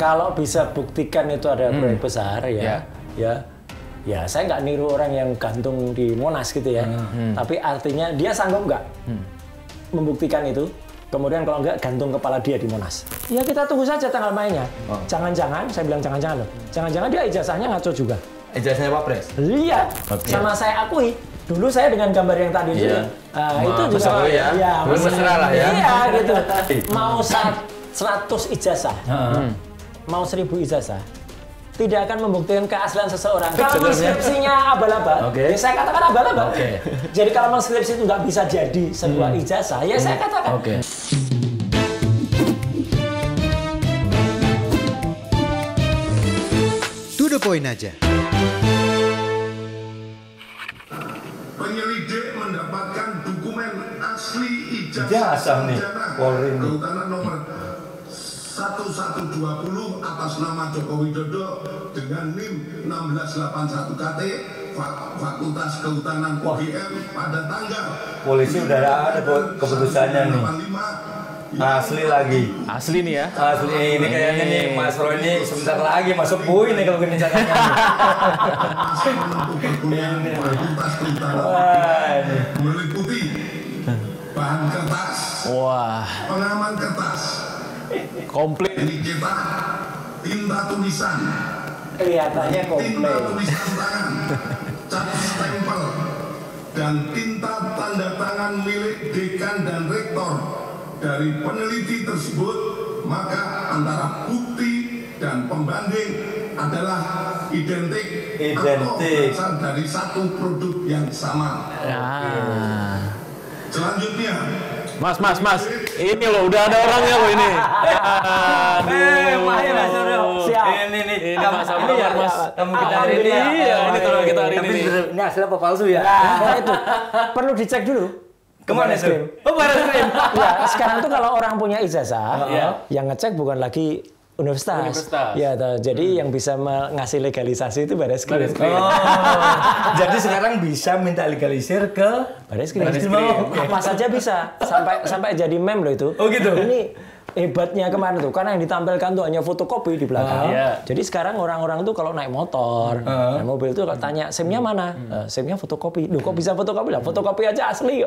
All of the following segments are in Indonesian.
Kalau bisa buktikan itu ada proyek besar ya saya nggak niru orang yang gantung di Monas gitu ya. Tapi artinya dia sanggup nggak membuktikan itu. Kemudian kalau nggak gantung kepala dia di Monas. Ya kita tunggu saja tanggal mainnya. Jangan-jangan, saya bilang jangan-jangan loh. Jangan-jangan dia ijazahnya ngaco juga. Ijazahnya Wapres? Iya. Sama saya akui. Dulu saya dengan gambar yang tadi itu, itu juga mesra lah ya. Iya gitu. Mau 100 ijazah, mau 1000 ijazah, tidak akan membuktikan keaslian seseorang. Kalau skripsinya abal-abal, ya saya katakan abal-abal. Jadi kalau skripsi itu nggak bisa jadi sebuah ijazah, ya saya katakan. To the point aja. Penyelidik mendapatkan dokumen asli Ijazah nih, Polri ini. Kehutanan nomor 1120 atas nama Joko Widodo dengan NIM 1681 KT Fakultas Kehutanan UGM pada tanggal Polisi udah ada keputusannya nih. Asli lagi. Asli nih ya. Asli ini kayaknya nih Mas Roy ini sebentar lagi masuk bui nih kalau gini caranya. meliputi bahan kertas, pengaman kertas, komplit, ini cetak, tinta tulisan, Kelihatannya tinta komplit. tulisan tangan, cat stempel, dan tinta tanda tangan milik dekan dan rektor dari peneliti tersebut, maka antara bukti dan pembanding adalah identik. Atau berasal dari satu produk yang sama. Selanjutnya, Mas, ini loh udah ada orangnya loh ini. Mahir Mas Suryo. Siap. Ini Mas Abdul Mas. Kamu kita hari ini. Iya, ini tolong kita hari ini. Tapi ini asli apa palsu ya? Nah, itu perlu dicek dulu. Kemana itu? Oh, Barreskrim. Ya, sekarang tuh kalau orang punya ijazah, yang ngecek bukan lagi universitas. Ya, jadi yang bisa ngasih legalisasi itu Barreskrim. Jadi sekarang bisa minta legalisir ke Barreskrim. Apa saja bisa, sampai jadi meme loh itu. Oh gitu. Ini hebatnya kemarin tuh, karena yang ditampilkan tuh hanya fotokopi di belakang. Jadi sekarang orang-orang tuh kalau naik motor, naik mobil tuh kalau tanya SIM-nya mana, SIM-nya fotokopi. Loh kok bisa fotokopi lah? Fotokopi aja asli.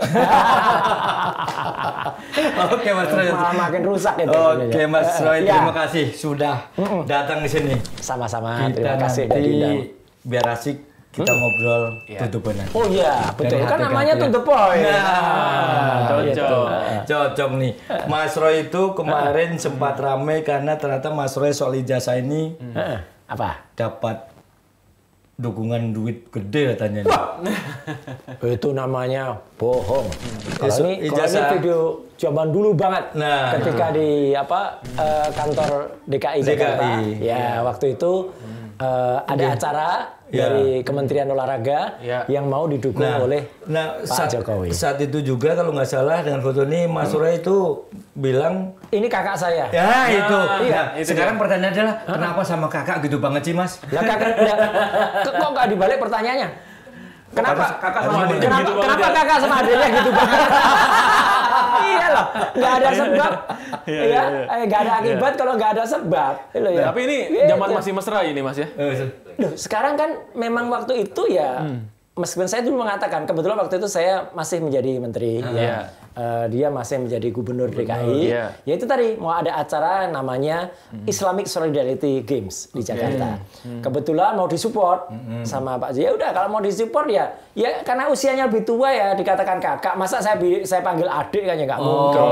Oke Mas Roy. Makin rusak itu. Oke Mas Roy, terima kasih sudah datang di sini. Sama-sama. Kita Terima kasih nanti diundang. biar asik kita ngobrol tutupan. Oh iya, betul. Dari Kan hati namanya hati to the point. Cocok nih. Mas Roy itu kemarin sempat rame karena ternyata Mas Roy soal ijazah ini Apa? dapat dukungan duit gede katanya. Itu namanya bohong. Kalau ini ijazah video zaman dulu banget. Nah, ketika di kantor DKI Jakarta. Ya, waktu itu ada acara dari Kementerian Olahraga yang mau didukung oleh Pak Jokowi. Saat itu juga kalau nggak salah dengan foto ini Mas Roy itu bilang ini kakak saya. Ya itu. Iya. Sekarang pertanyaannya adalah kenapa sama kakak gitu banget sih Mas? Lah kakak kok nggak dibalik pertanyaannya? Kenapa kakak sama adiknya gitu banget? Kenapa kakak sama adiknya gitu banget? Iya loh, nggak ada sebab. Iya, nggak ada akibat kalau nggak ada sebab. Tapi ini zaman masih mesra ini Mas ya? Duh, sekarang kan memang waktu itu ya, meskipun saya dulu mengatakan, kebetulan waktu itu saya masih menjadi menteri, dia masih menjadi gubernur DKI. Ya itu tadi, mau ada acara namanya Islamic Solidarity Games di Jakarta. Kebetulan mau disupport sama Pak Jokowi. Ya udah, kalau mau disupport ya karena usianya lebih tua ya dikatakan kakak. Masa saya panggil adik kan ya nggak mungkin.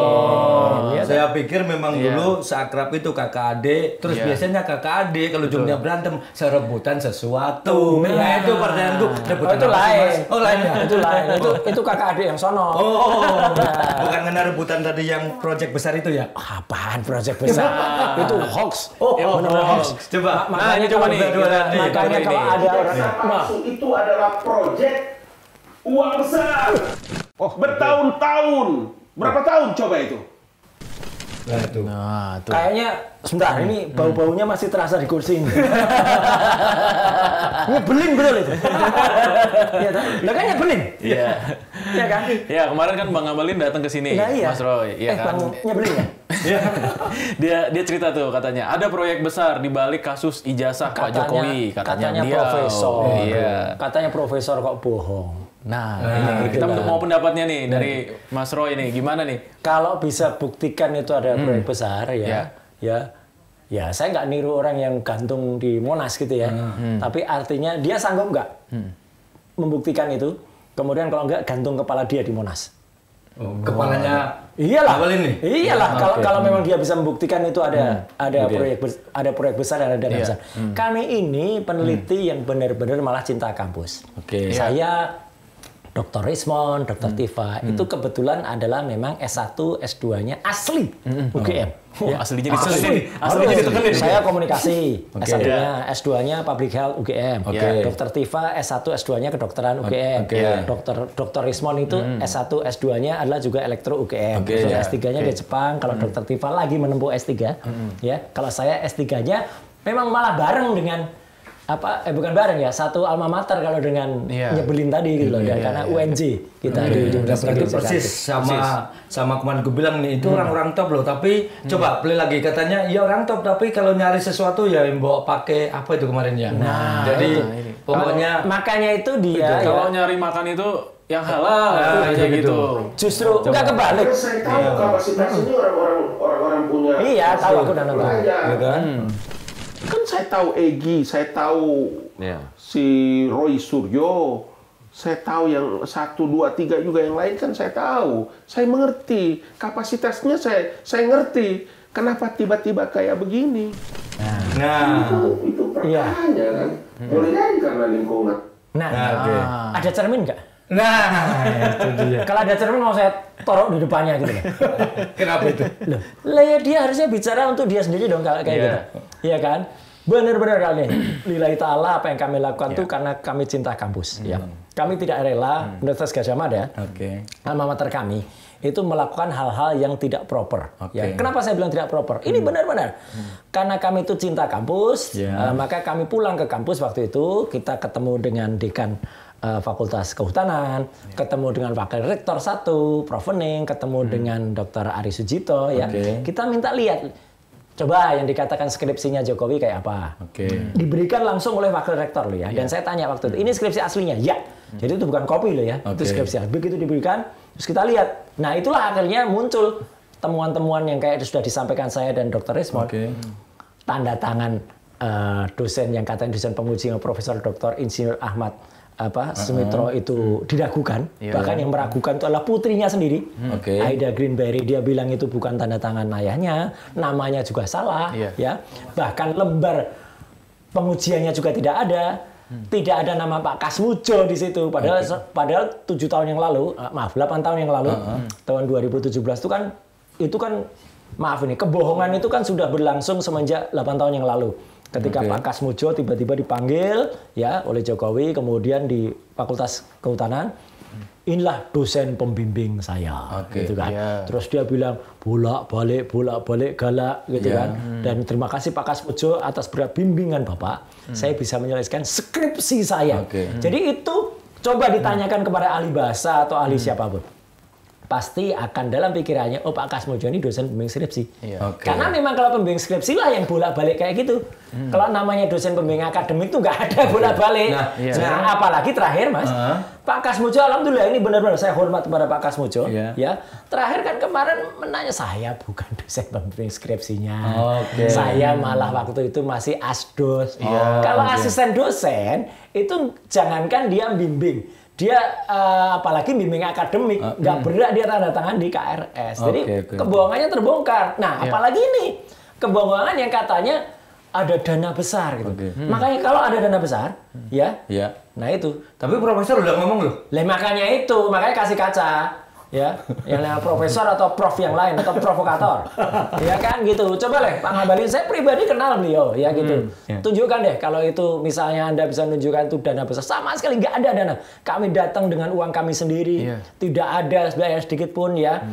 Saya pikir memang dulu seakrab itu kakak adik, terus biasanya kakak adik kalau jumlah berantem serebutan sesuatu. Nah itu pertanyaanku, rebutan itu lain. Oh lain ya? Itu lain. Itu kakak adik yang sono. Bukan kena rebutan tadi yang proyek besar itu ya? Apaan proyek besar? Itu hoax. Benar hoax. Coba. Nah ini coba nih. Makanya kalau ada orang itu adalah proyek uang besar. Bertahun-tahun. Berapa tahun coba itu? Nah, tuh. Kayaknya sebentar ini bau-baunya masih terasa di kursi ini. Nyebelin betul itu. Iya kan? Lah kan nyebelin. Iya. Iya kan? Iya, kemarin kan Bang Ngabalin datang ke sini, Mas Roy. Iya kan? Bang nyebelin ya? dia cerita tuh katanya ada proyek besar di balik kasus ijazah Pak Jokowi, katanya beliau. profesor. Iya. Katanya profesor kok bohong. Nah, ini kita mau pendapatnya nih dari Mas Roy nih, gimana nih? Kalau bisa buktikan itu ada proyek besar ya saya nggak niru orang yang gantung di Monas gitu ya. Tapi artinya dia sanggup nggak membuktikan itu, kemudian kalau nggak gantung kepala dia di Monas. Kepalanya iyalah. Ini? Iyalah kalau memang dia bisa membuktikan itu ada proyek besar dan ada dana besar. Kami ini peneliti yang benar-benar malah cinta kampus. Saya Dr. Rismon, Dr. Tifa, itu kebetulan adalah memang S1, S2-nya asli UGM. Aslinya ditekenin. Saya komunikasi, S1-nya, S2-nya Public Health UGM. Dr. Tifa S1, S2-nya kedokteran UGM. Dr. Rismon itu S1, S2-nya adalah juga elektro UGM. S3-nya di Jepang. Kalau Dr. Tifa lagi menempuh S3, ya. Kalau saya S3-nya memang malah bareng dengan bukan bareng ya, satu alma mater kalau dengan nyebelin tadi gitu loh, karena UNJ kita di Universitas persis sama kemarin gue bilang nih, itu orang-orang top loh, tapi coba play lagi, katanya ya orang top tapi kalau nyari sesuatu ya yang bawa pakai apa itu kemarin ya. Jadi pokoknya makanya itu dia kalau nyari makan itu yang halal kayak gitu. Justru nggak kebalik. Saya tahu kapasitas ini orang-orang punya. Iya, tahu aku udah nonton. Kan saya tahu Egy, saya tahu si Roy Suryo, saya tahu yang 1, 2, 3 juga yang lain kan saya tahu. Saya mengerti, kapasitasnya saya ngerti. Kenapa tiba-tiba kayak begini? Itu pertanyaannya kan. Boleh jadi karena lingkungan. Ada cermin nggak? itu dia. Kalau ada cermin mau saya taruh di depannya gitu. Kenapa itu? Lah ya dia harusnya bicara untuk dia sendiri dong kayak gitu. Iya kan? Benar-benar kali. Lillahi ta'ala apa yang kami lakukan itu karena kami cinta kampus. Ya. Kami tidak rela Universitas Gadjah Mada, alma mater kami, itu melakukan hal-hal yang tidak proper. Ya. Kenapa saya bilang tidak proper? Ini benar-benar. Karena kami itu cinta kampus, maka kami pulang ke kampus waktu itu, kita ketemu dengan dekan Fakultas Kehutanan, ketemu dengan Wakil Rektor 1, Prof. Wening, ketemu dengan Dr. Ari Sujito, ya. Kita minta lihat, coba yang dikatakan skripsinya Jokowi kayak apa. Diberikan langsung oleh Wakil Rektor loh ya. Dan saya tanya waktu itu, ini skripsi aslinya? Ya. Jadi itu bukan kopi loh ya, itu skripsi. Begitu diberikan, terus kita lihat. Nah itulah akhirnya muncul temuan-temuan yang kayak sudah disampaikan saya dan Dr. Rismon. Tanda tangan dosen yang katanya dosen penguji Profesor Dr. Insinyur Ahmad Sumitro itu diragukan, bahkan yang meragukan itu adalah putrinya sendiri, Aida Greenberry. Dia bilang itu bukan tanda tangan ayahnya, namanya juga salah, ya. Bahkan lembar pengujiannya juga tidak ada, tidak ada nama Pak Kasmujo di situ. Padahal 7 tahun yang lalu, 8 tahun yang lalu, tahun 2017 itu kan maaf ini kebohongan itu kan sudah berlangsung semenjak 8 tahun yang lalu. Ketika Pak Kasmujo tiba-tiba dipanggil ya oleh Jokowi, kemudian di Fakultas Kehutanan, inilah dosen pembimbing saya, gitu kan. Terus dia bilang bolak-balik galak, gitu kan. Dan terima kasih Pak Kasmujo atas berat bimbingan Bapak, saya bisa menyelesaikan skripsi saya. Jadi itu coba ditanyakan kepada ahli bahasa atau ahli siapapun, pasti akan dalam pikirannya, oh Pak Kasmujo ini dosen pembimbing skripsi. Karena memang kalau pembimbing skripsi lah yang bolak-balik kayak gitu. Kalau namanya dosen pembimbing akademik itu nggak ada bolak-balik. Nah, apalagi terakhir Mas, Pak Kasmujo, alhamdulillah ini benar-benar saya hormat kepada Pak Kasmujo. Ya, terakhir kan kemarin menanya, saya bukan dosen pembimbing skripsinya. Saya malah waktu itu masih asdos. Kalau asisten dosen itu jangankan dia bimbing, dia apalagi bimbing akademik, nggak berat dia tanda tangan di KRS. Jadi kebohongannya terbongkar. Nah, apalagi ini kebohongan yang katanya ada dana besar gitu. Makanya kalau ada dana besar, ya. Nah itu. Tapi profesor udah ngomong loh. Makanya kasih kaca. ya, yang profesor atau prof yang lain atau provokator, ya kan gitu. Coba deh Pak Ngabalin, saya pribadi kenal beliau, ya gitu. Tunjukkan deh kalau itu misalnya Anda bisa menunjukkan itu dana besar, sama sekali nggak ada dana. Kami datang dengan uang kami sendiri, tidak ada biaya sedikit pun ya.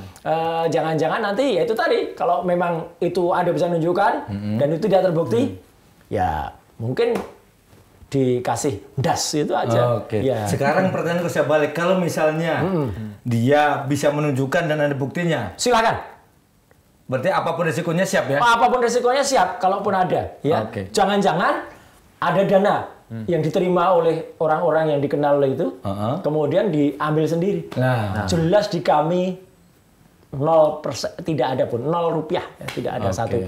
Jangan-jangan nanti ya itu tadi, kalau memang itu Anda bisa menunjukkan dan itu tidak terbukti, ya mungkin dikasih das itu aja. Oke. Ya. Sekarang pertanyaan saya balik, kalau misalnya dia bisa menunjukkan dan ada buktinya, silakan. berarti apapun risikonya siap ya? Apapun risikonya siap, kalaupun ada. Ya. Jangan-jangan ada dana yang diterima oleh orang-orang yang dikenal oleh itu, kemudian diambil sendiri. Jelas di kami 0%, tidak ada pun, 0 rupiah, ya, tidak ada satu pun.